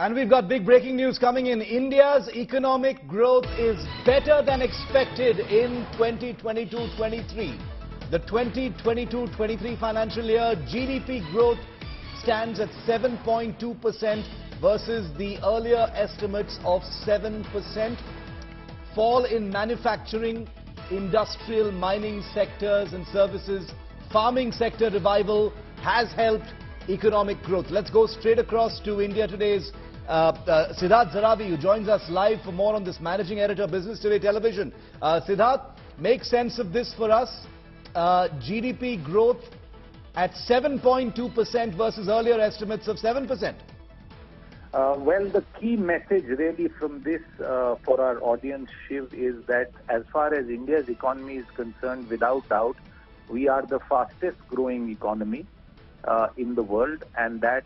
And we've got big breaking news coming in. India's economic growth is better than expected in 2022-23. The 2022-23 financial year GDP growth stands at 7.2% versus the earlier estimates of 7%. Fall in manufacturing, industrial, mining sectors and services, farming sector revival has helped economic growth. Let's go straight across to India Today's Siddharth Zaravi, who joins us live for more on this, managing editor, Business Today Television. Siddharth, make sense of this for us. GDP growth at 7.2% versus earlier estimates of 7%. Well, the key message really from this for our audience, Shiv, is that as far as India's economy is concerned, without doubt, we are the fastest growing economy in the world, and that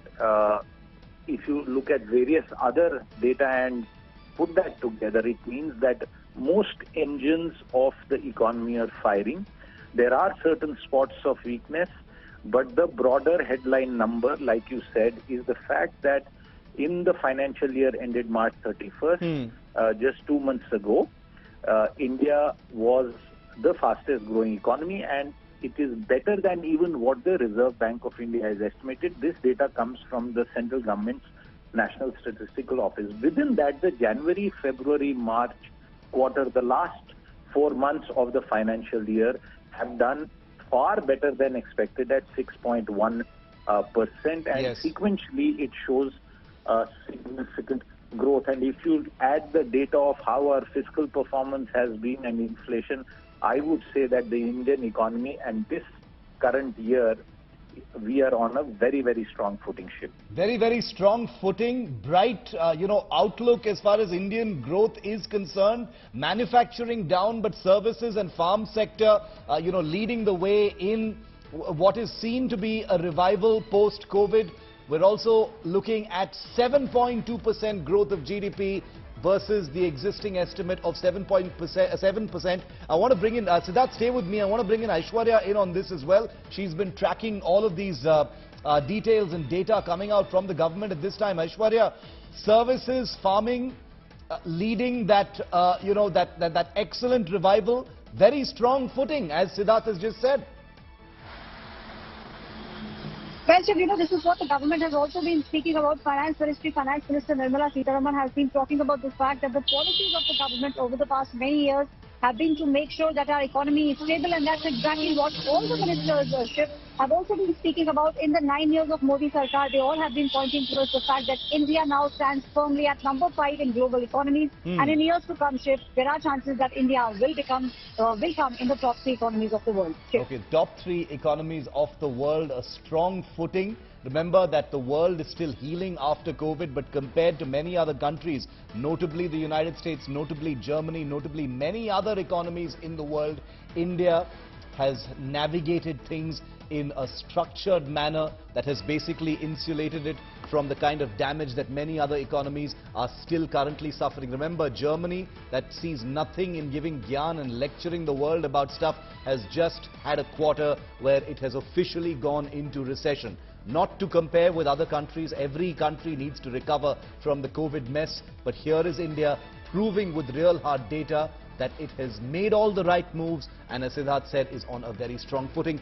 if you look at various other data and put that together, it means that most engines of the economy are firing. There are certain spots of weakness, but the broader headline number, like you said, is the fact that in the financial year ended March 31st, just 2 months ago, India was the fastest growing economy, and it is better than even what the Reserve Bank of India has estimated. This data comes from the central government's National Statistical Office. Within that, the January, February, March quarter, the last 4 months of the financial year, have done far better than expected at 6.1%. And yes, sequentially, it shows significant growth. And if you add the data of how our fiscal performance has been and inflation, I would say that the Indian economy and this current year, we are on a very, very strong footing, Shiv. Very, very strong footing, bright, outlook as far as Indian growth is concerned. Manufacturing down, but services and farm sector, leading the way in what is seen to be a revival post-COVID. We're also looking at 7.2% growth of GDP versus the existing estimate of 7%. I want to bring in, Siddharth, stay with me. I want to bring in Aishwarya in on this as well. She's been tracking all of these details and data coming out from the government at this time. Aishwarya, services, farming, leading that, that excellent revival, very strong footing, as Siddharth has just said. Well, Shiv, this is what the government has also been speaking about. Finance Minister Nirmala Sitharaman has been talking about the fact that the policies of the government over the past many years have been to make sure that our economy is stable, and that's exactly what all the ministers, Shiv, have also been speaking about. In the 9 years of Modi Sarkar, they all have been pointing towards the fact that India now stands firmly at number 5 in global economies. And in years to come, Shiv, there are chances that India will come in the top 3 economies of the world. Shiv. Okay, top 3 economies of the world, a strong footing. Remember that the world is still healing after COVID, but compared to many other countries, notably the United States, notably Germany, notably many other economies in the world, India has navigated things in a structured manner that has basically insulated it from the kind of damage that many other economies are still currently suffering. Remember, Germany, that sees nothing in giving gyan and lecturing the world about stuff, has just had a quarter where it has officially gone into recession. Not to compare with other countries, every country needs to recover from the COVID mess, but here is India proving with real hard data that it has made all the right moves, and as Siddharth said, is on a very strong footing.